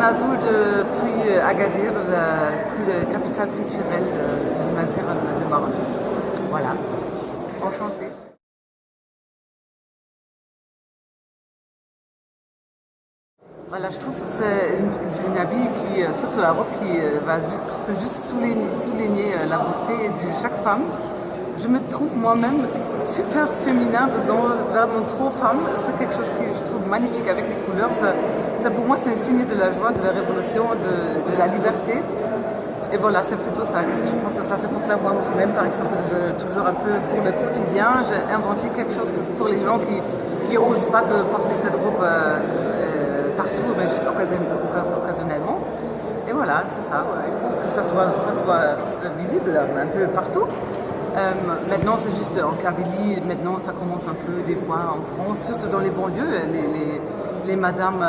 Azul depuis Agadir, la capitale culturelle des Amazirs de Maroc. Voilà, enchantée. Voilà, je trouve que c'est une habit qui, surtout la robe, qui peut juste souligner la beauté de chaque femme. Je me trouve moi-même super féminin dedans, vraiment trop femme. C'est quelque chose que je trouve magnifique avec les couleurs. Pour moi, c'est un signe de la joie, de la révolution, de la liberté. Et voilà, c'est plutôt ça. Qu'est-ce que je pense de ça? C'est pour ça, moi-même, par exemple, toujours un peu pour le quotidien, j'ai inventé quelque chose pour les gens qui n'osent pas de porter cette robe partout, mais juste occasionnellement. Et voilà, c'est ça. Il faut que ça soit visible un peu partout. Maintenant, c'est juste en Kabylie. Maintenant, ça commence un peu des fois en France, surtout dans les banlieues. Les madames